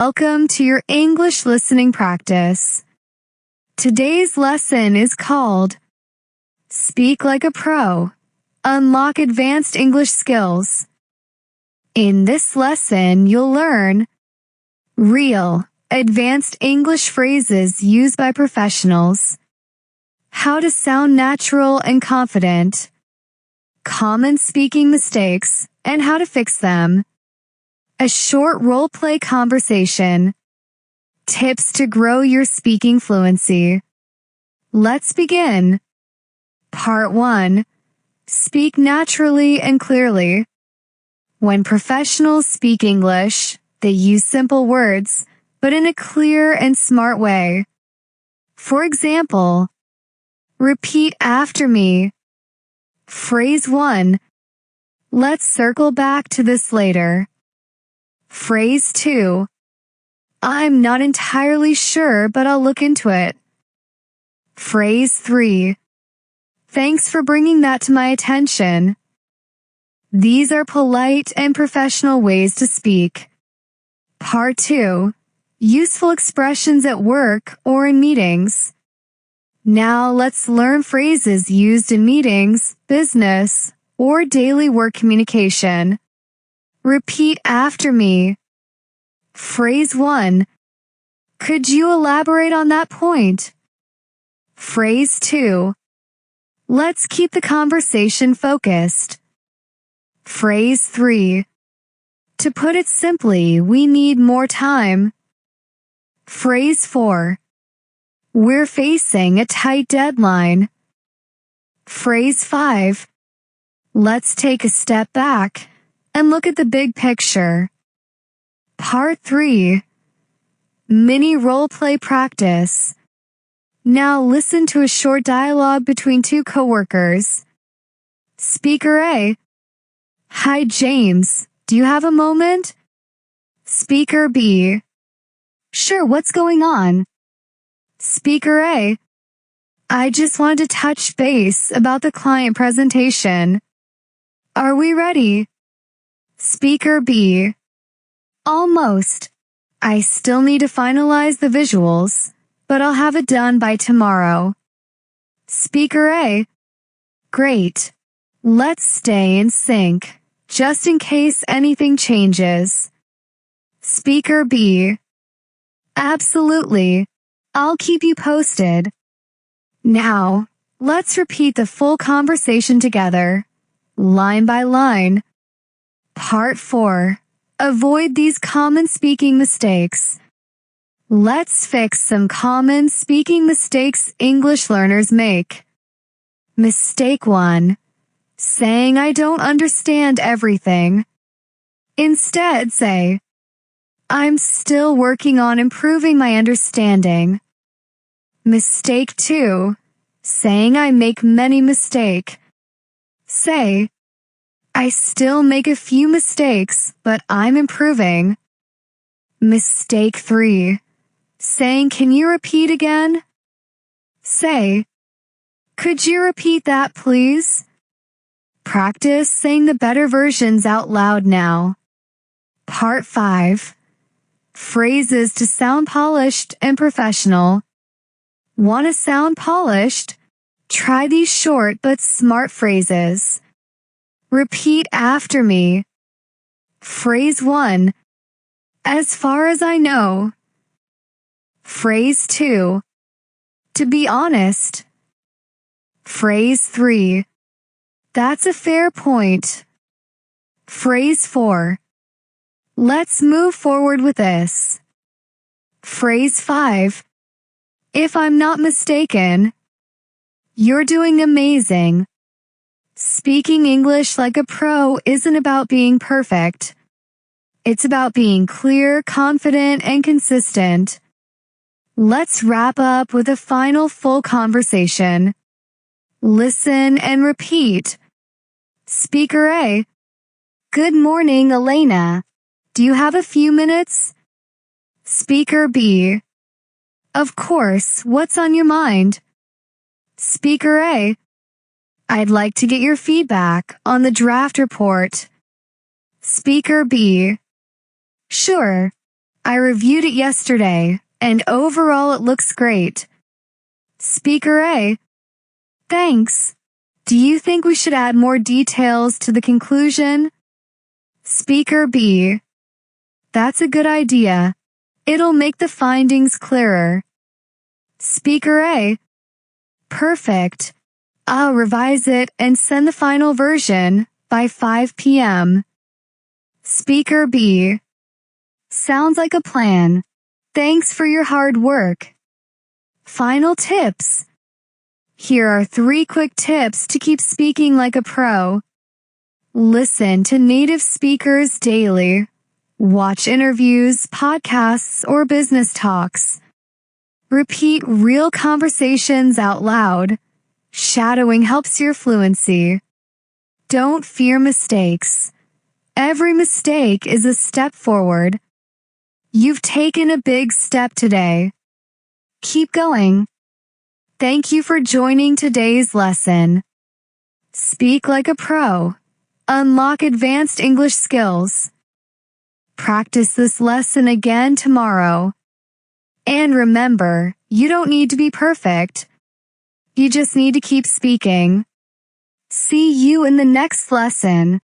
Welcome to your English listening practice. Today's lesson is called Speak Like a Pro. Unlock advanced English skills. In this lesson, you'll learn real, advanced English phrases used by professionals, how to sound natural and confident, common speaking mistakes, and how to fix them, a short role-play conversation, tips to grow your speaking fluency. Let's begin. Part 1. Speak naturally and clearly. When professionals speak English, they use simple words, but in a clear and smart way. For example, repeat after me. Phrase 1. Let's circle back to this later. Phrase 2. I'm not entirely sure, but I'll look into it. Phrase 3. Thanks for bringing that to my attention. These are polite and professional ways to speak. Part 2. Useful expressions at work or in meetings. Now let's learn phrases used in meetings, business, or daily work communication. Repeat after me. Phrase 1. Could you elaborate on that point? Phrase 2. Let's keep the conversation focused. Phrase 3. To put it simply, we need more time. Phrase 4. We're facing a tight deadline. Phrase 5. Let's take a step back and look at the big picture. Part 3. Mini role-play practice. Now listen to a short dialogue between two coworkers. Speaker A. Hi, James. Do you have a moment? Speaker B. Sure, what's going on? Speaker A. I just wanted to touch base about the client presentation. Are we ready? Speaker B. Almost. I still need to finalize the visuals, but I'll have it done by tomorrow. Speaker A. Great. Let's stay in sync, just in case anything changes. Speaker B. Absolutely. I'll keep you posted. Now, let's repeat the full conversation together, line by line. Part 4. Avoid these common speaking mistakes. Let's fix some common speaking mistakes English learners make. Mistake 1. Saying I don't understand everything. Instead, say, I'm still working on improving my understanding. Mistake 2. Saying I make many mistakes. Say, I still make a few mistakes, but I'm improving. Mistake 3. Saying, can you repeat again? Say, could you repeat that, please? Practice saying the better versions out loud now. Part 5. Phrases to sound polished and professional. Want to sound polished? Try these short but smart phrases. Repeat after me. Phrase 1. As far as I know. Phrase 2. To be honest. Phrase 3. That's a fair point. Phrase 4. Let's move forward with this. Phrase 5. If I'm not mistaken. You're doing amazing. Speaking English like a pro isn't about being perfect. It's about being clear, confident, and consistent. Let's wrap up with a final full conversation. Listen and repeat. Speaker A. Good morning, Elena. Do you have a few minutes? Speaker B. Of course, what's on your mind? Speaker A. I'd like to get your feedback on the draft report. Speaker B. Sure. I reviewed it yesterday, and overall it looks great. Speaker A. Thanks. Do you think we should add more details to the conclusion? Speaker B. That's a good idea. It'll make the findings clearer. Speaker A. Perfect. I'll revise it and send the final version by 5 p.m. Speaker B. Sounds like a plan. Thanks for your hard work. Final tips. Here are 3 quick tips to keep speaking like a pro. Listen to native speakers daily. Watch interviews, podcasts, or business talks. Repeat real conversations out loud. Shadowing helps your fluency. Don't fear mistakes. Every mistake is a step forward. You've taken a big step today. Keep going. Thank you for joining today's lesson. Speak like a pro. Unlock advanced English skills. Practice this lesson again tomorrow. And remember, you don't need to be perfect. You just need to keep speaking. See you in the next lesson.